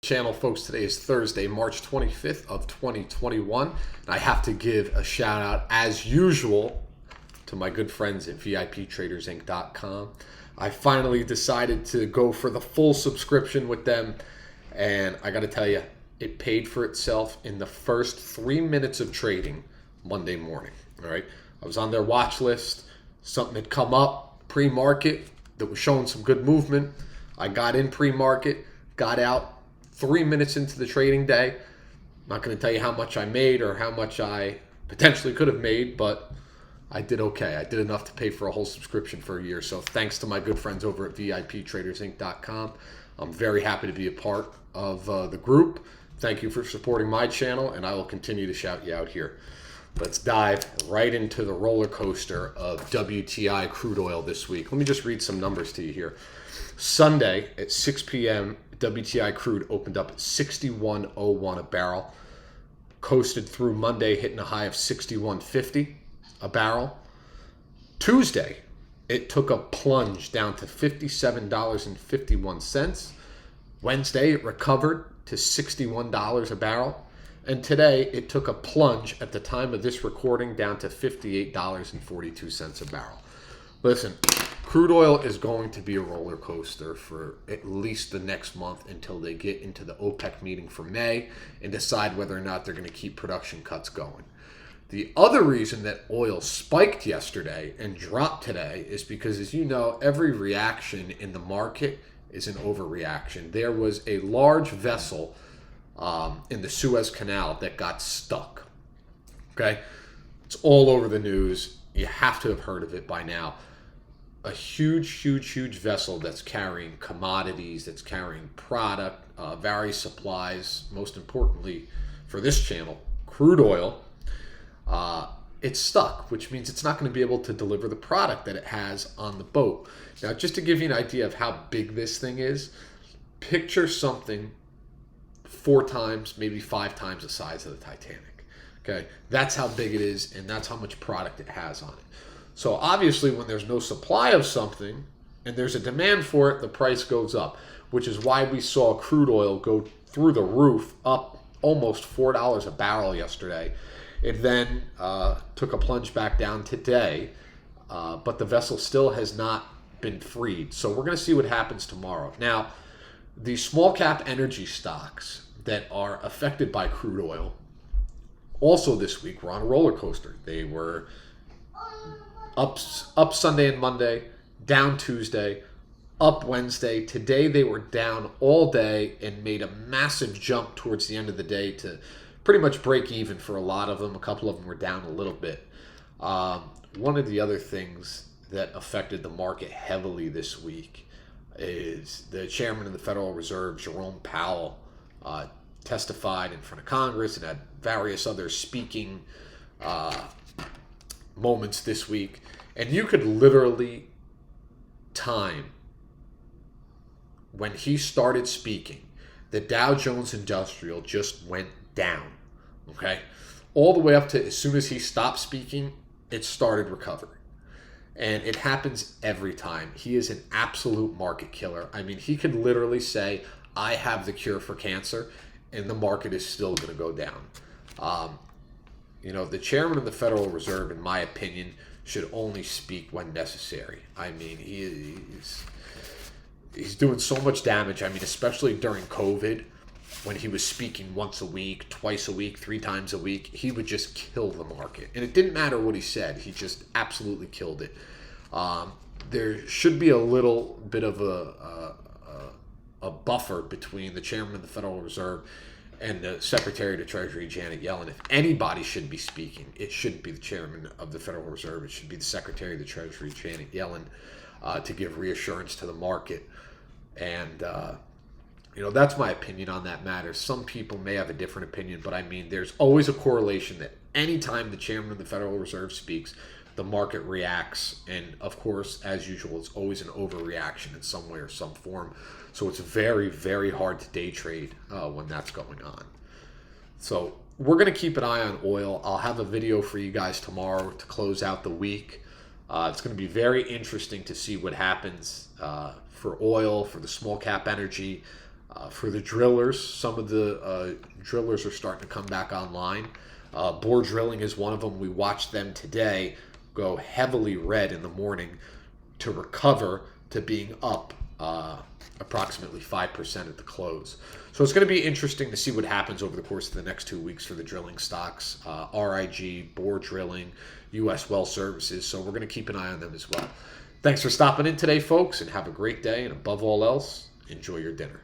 channel, folks. Today is Thursday, March 25th of 2021. And I have to give a shout out, as usual, to my good friends at VIPTradersInc.com. I finally decided to go for the full subscription with them. And I got to tell you, it paid for itself in the first 3 minutes of trading Monday morning. All right. I was on their watch list. Something had come up pre-market that was showing some good movement. I got in pre-market, got out 3 minutes into the trading day. I'm not going to tell you how much I made or how much I potentially could have made, but I did okay. I did enough to pay for a whole subscription for a year. So thanks to my good friends over at VIPTradersInc.com. I'm very happy to be a part of the group. Thank you for supporting my channel, and I will continue to shout you out here. Let's dive right into the roller coaster of WTI crude oil this week. Let me just read some numbers to you here. Sunday at 6 p.m., WTI crude opened up at 61.01 a barrel. Coasted through Monday, hitting a high of 61.50 a barrel. Tuesday, it took a plunge down to $57.51. Wednesday, it recovered to $61 a barrel. And today, it took a plunge at the time of this recording down to $58.42 a barrel. Listen, crude oil is going to be a roller coaster for at least the next month until they get into the OPEC meeting for May and decide whether or not they're going to keep production cuts going. The other reason that oil spiked yesterday and dropped today is because, as you know, every reaction in the market is an overreaction. There was a large vessel in the Suez Canal that got stuck. Okay? It's all over the news. You have to have heard of it by now. A huge vessel that's carrying commodities, that's carrying product, various supplies, most importantly for this channel, crude oil. It's stuck, which means it's not going to be able to deliver the product that it has on the boat. Now, just to give you an idea of how big this thing is, picture something 4 times, maybe 5 times the size of the Titanic. Okay, that's how big it is, and that's how much product it has on it. So obviously, when there's no supply of something and there's a demand for it, the price goes up, which is why we saw crude oil go through the roof, up almost $4 a barrel yesterday. It then took a plunge back down today, but the vessel still has not been freed. So we're going to see what happens tomorrow. Now, the small cap energy stocks that are affected by crude oil also this week were on a roller coaster. They were up Sunday and Monday, down Tuesday, up Wednesday. Today they were down all day and made a massive jump towards the end of the day to pretty much break even for a lot of them. A couple of them were down a little bit. One of the other things that affected the market heavily this week is the chairman of the Federal Reserve, Jerome Powell, testified in front of Congress and had various other speaking moments this week. And you could literally time when he started speaking, the Dow Jones Industrial just went down. Okay? All the way up to as soon as he stopped speaking, it started recovering. And it happens every time. He is an absolute market killer. I mean, he could literally say, I have the cure for cancer, and the market is still going to go down. The chairman of the Federal Reserve, in my opinion, should only speak when necessary. I mean, he's doing so much damage. I mean, especially during COVID, when he was speaking once a week, twice a week, 3 times a week, he would just kill the market. And it didn't matter what he said. He just absolutely killed it. There should be a little bit of a buffer between the chairman of the Federal Reserve and the Secretary of the Treasury, Janet Yellen. If anybody should be speaking, it shouldn't be the chairman of the Federal Reserve. It should be the Secretary of the Treasury, Janet Yellen, to give reassurance to the market. And that's my opinion on that matter. Some people may have a different opinion, but I mean, there's always a correlation that anytime the chairman of the Federal Reserve speaks, the market reacts. And of course, as usual, it's always an overreaction in some way or some form. So it's very, very hard to day trade when that's going on. So we're going to keep an eye on oil. I'll have a video for you guys tomorrow to close out the week. It's going to be very interesting to see what happens for oil, for the small cap energy. For the drillers, some of the drillers are starting to come back online. Bore drilling is one of them. We watched them today go heavily red in the morning to recover to being up approximately 5% at the close. So it's going to be interesting to see what happens over the course of the next 2 weeks for the drilling stocks, RIG, Bore Drilling, U.S. Well Services. So we're going to keep an eye on them as well. Thanks for stopping in today, folks, and have a great day. And above all else, enjoy your dinner.